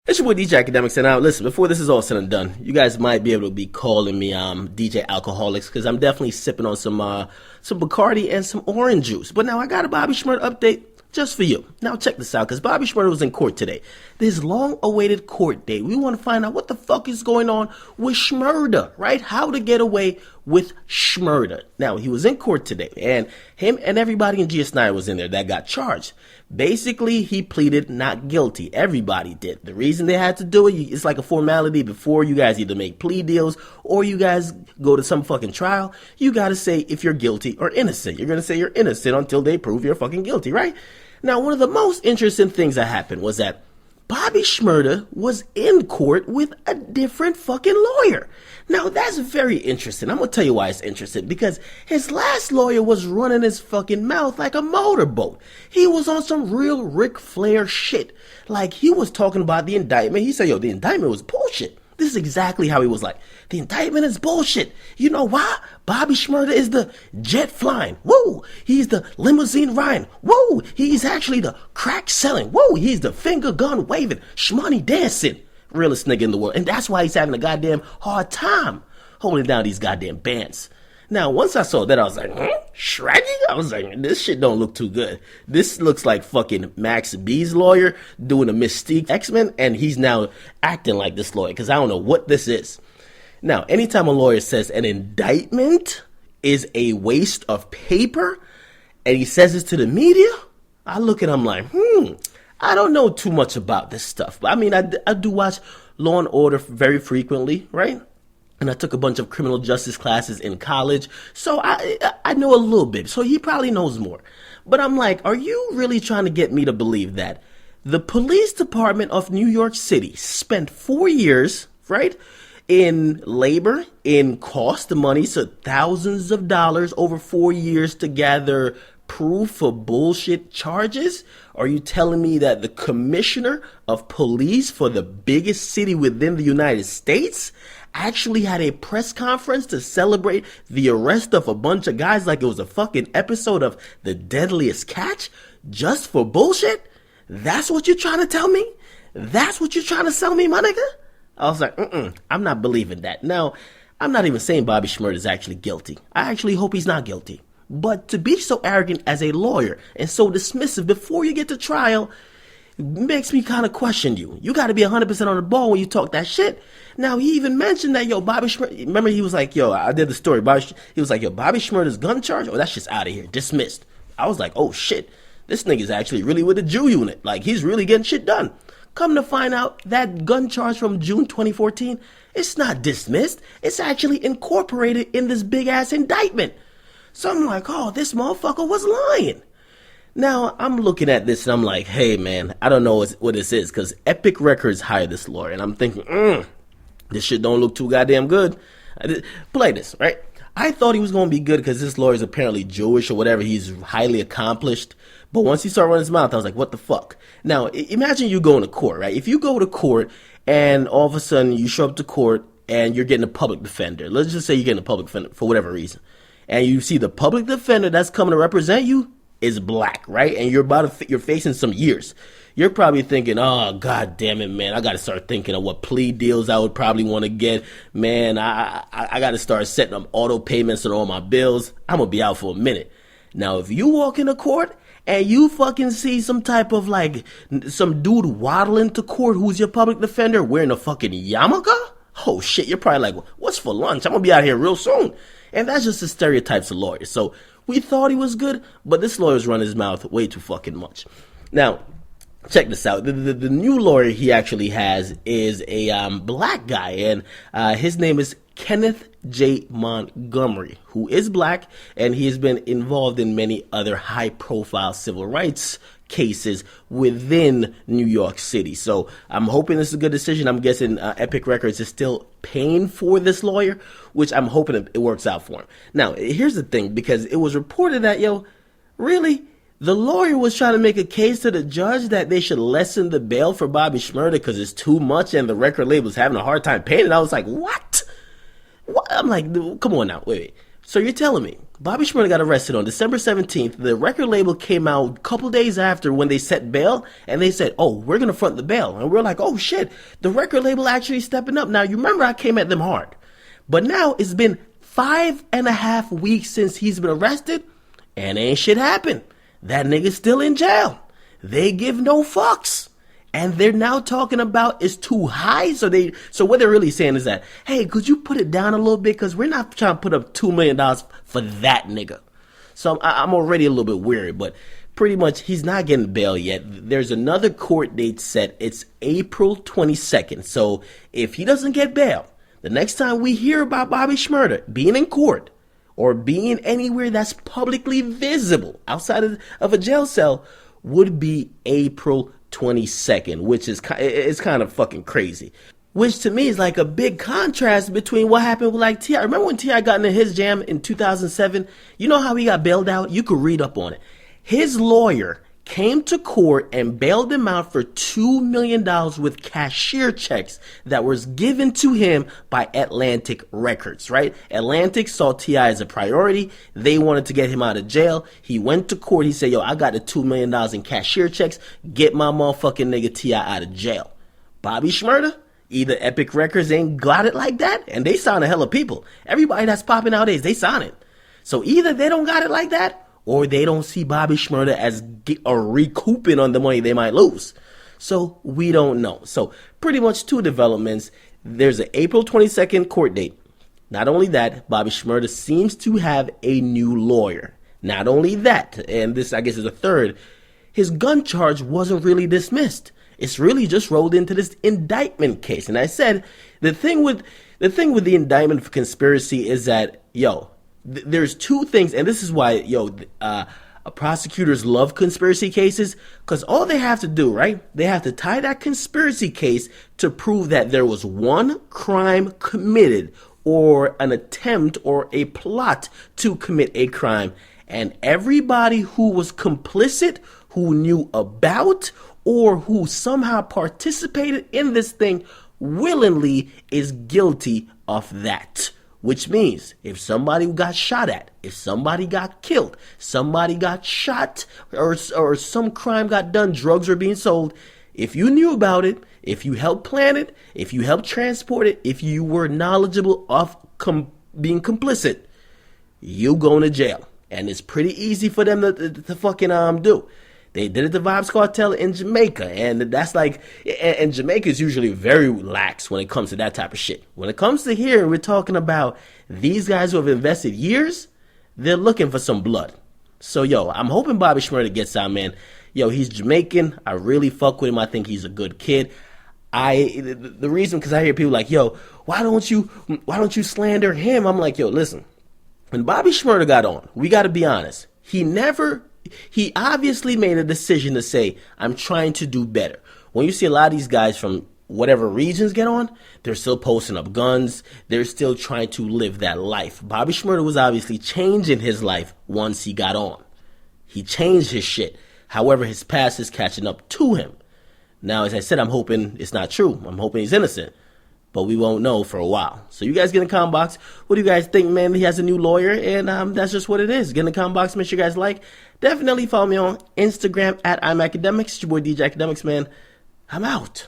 It's your boy DJ Akademiks, and now listen, before this is all said and done, you guys might be able to be calling me DJ Alcoholics, because I'm definitely sipping on some Bacardi and some orange juice. But now I got a Bobby Shmurda update just for you. Now check this out, because Bobby Shmurda was in court today. This long-awaited court date. We want to find out what the fuck is going on with Shmurda, right? How to get away with Shmurda. Now, he was in court today, and him and everybody in GS9 was in there that got charged. Basically, he pleaded not guilty. Everybody did. The reason they had to do it, it's like a formality before you guys either make plea deals or you guys go to some fucking trial. You gotta say if you're guilty or innocent. You're gonna say you're innocent until they prove you're fucking guilty, right? Now, one of the most interesting things that happened was that Bobby Shmurda was in court with a different fucking lawyer. Now, that's very interesting. I'm going to tell you why it's interesting. Because his last lawyer was running his fucking mouth like a motorboat. He was on some real Ric Flair shit. Like, he was talking about the indictment. He said, yo, the indictment was bullshit. This is exactly how he was like. The indictment is bullshit. You know why? Bobby Shmurda is the jet flying. Woo! He's the limousine riding. Woo! He's actually the crack selling. Woo! He's the finger gun waving, shmoney dancing. Realest nigga in the world. And that's why he's having a goddamn hard time holding down these goddamn bands. Now, once I saw that, I was like, Shraggy? I was like, this shit don't look too good. This looks like fucking Max B's lawyer doing a Mystique X-Men, and he's now acting like this lawyer, because I don't know what this is. Now, anytime a lawyer says an indictment is a waste of paper, and he says this to the media, I look at him like, I don't know too much about this stuff. But I mean, I do watch Law and Order very frequently, right? And I took a bunch of criminal justice classes in college, so I know a little bit. So he probably knows more. But I'm like, are you really trying to get me to believe that the police department of New York City spent 4 years, right, in labor, in cost of money, so thousands of dollars over 4 years to gather proof for bullshit charges? Are you telling me that the commissioner of police for the biggest city within the United States actually had a press conference to celebrate the arrest of a bunch of guys like it was a fucking episode of The Deadliest Catch just for bullshit? That's what you're trying to tell me? That's what you're trying to sell me, my nigga? I was like, I'm not believing that. Now, I'm not even saying Bobby Shmurda is actually guilty. I actually hope he's not guilty. But to be so arrogant as a lawyer and so dismissive before you get to trial makes me kind of question you. You got to be 100% on the ball when you talk that shit. Now, he even mentioned that, Bobby Shmurda, remember he was like, I did the story. He was like, Bobby Shmurda's gun charge? Oh, that's just out of here. Dismissed. I was like, oh shit, this nigga's actually really with the Jew unit. Like, he's really getting shit done. Come to find out, that gun charge from June 2014, it's not dismissed. It's actually incorporated in this big ass indictment. So I'm like, oh, this motherfucker was lying. Now, I'm looking at this and I'm like, hey, man, I don't know what this is, because Epic Records hired this lawyer. And I'm thinking, this shit don't look too goddamn good. Play this, right? I thought he was going to be good because this lawyer is apparently Jewish or whatever. He's highly accomplished. But once he started running his mouth, I was like, what the fuck? Now, imagine you going to court, right? If you go to court and all of a sudden you show up to court and you're getting a public defender. Let's just say you're getting a public defender for whatever reason. And you see the public defender that's coming to represent you is black, right? And you're facing some years. You're probably thinking, oh, god damn it, man. I got to start thinking of what plea deals I would probably want to get. Man, I got to start setting up auto payments on all my bills. I'm going to be out for a minute. Now, if you walk into court and you fucking see some type of some dude waddling to court who's your public defender wearing a fucking yarmulke, oh shit, you're probably like, what's for lunch? I'm going to be out here real soon. And that's just the stereotypes of lawyers. So we thought he was good, but this lawyer's run his mouth way too fucking much. Now, check this out. The new lawyer he actually has is a black guy, and his name is Kenneth J. Montgomery, who is black, and he has been involved in many other high-profile civil rights cases within New York City. So I'm hoping this is a good decision. I'm guessing Epic Records is still paying for this lawyer, which I'm hoping it works out for him. Now, here's the thing, because it was reported that, really, the lawyer was trying to make a case to the judge that they should lessen the bail for Bobby Shmurda because it's too much and the record label's having a hard time paying it. I was like, what? I'm like, come on now, wait. So you're telling me Bobby Shmurda got arrested on December 17th. The record label came out a couple days after when they set bail, and they said, oh, we're going to front the bail. And we're like, oh, shit, the record label actually stepping up. Now, you remember I came at them hard. But now it's been 5.5 weeks since he's been arrested, and ain't shit happened. That nigga's still in jail. They give no fucks. And they're now talking about it's too high. So what they're really saying is that, hey, could you put it down a little bit? Because we're not trying to put up $2 million for that nigga. So I'm already a little bit weary, but pretty much he's not getting bail yet. There's another court date set. It's April 22nd. So if he doesn't get bail, the next time we hear about Bobby Shmurda being in court or being anywhere that's publicly visible outside of a jail cell would be April 22nd, which is it's kind of fucking crazy. Which to me is like a big contrast between what happened with like T.I. Remember when T.I. got into his jam in 2007? You know how he got bailed out? You could read up on it. His lawyer came to court and bailed him out for $2 million with cashier checks that was given to him by Atlantic Records, right? Atlantic saw T.I. as a priority. They wanted to get him out of jail. He went to court. He said, yo, I got the $2 million in cashier checks. Get my motherfucking nigga T.I. out of jail. Bobby Shmurda? Either Epic Records ain't got it like that, and they sign a hell of people. Everybody that's popping nowadays, they sign it. So either they don't got it like that, or they don't see Bobby Shmurda as recouping on the money they might lose. So we don't know. So pretty much two developments. There's an April 22nd court date. Not only that, Bobby Shmurda seems to have a new lawyer. Not only that, and this I guess is a third, his gun charge wasn't really dismissed. It's really just rolled into this indictment case. And I said, the thing with the indictment for conspiracy is that, there's two things, and this is why, prosecutors love conspiracy cases, because all they have to do, right? They have to tie that conspiracy case to prove that there was one crime committed or an attempt or a plot to commit a crime. And everybody who was complicit, who knew about, or who somehow participated in this thing willingly is guilty of that. Which means if somebody got shot at, if somebody got killed, somebody got shot, or some crime got done, drugs are being sold, if you knew about it, if you helped plan it, if you helped transport it, if you were knowledgeable of being complicit, you going to jail. And it's pretty easy for them to fucking do. They did it to Vybz Kartel in Jamaica, and that's like, and Jamaica is usually very lax when it comes to that type of shit. When it comes to here, we're talking about these guys who have invested years, they're looking for some blood. So, I'm hoping Bobby Shmurda gets out, man. He's Jamaican. I really fuck with him. I think he's a good kid. The reason, because I hear people like, why don't you slander him? I'm like, listen, when Bobby Shmurda got on, we got to be honest. He obviously made a decision to say, I'm trying to do better. When you see a lot of these guys from whatever regions get on, they're still posting up guns. They're still trying to live that life. Bobby Shmurda was obviously changing his life once he got on. He changed his shit. However, his past is catching up to him. Now, as I said, I'm hoping it's not true. I'm hoping he's innocent. But we won't know for a while. So you guys get in the comment box. What do you guys think, man? He has a new lawyer, and that's just what it is. Get in the comment box. Make sure you guys like. Definitely follow me on Instagram at I'm Akademiks. It's your boy DJ Akademiks, man. I'm out.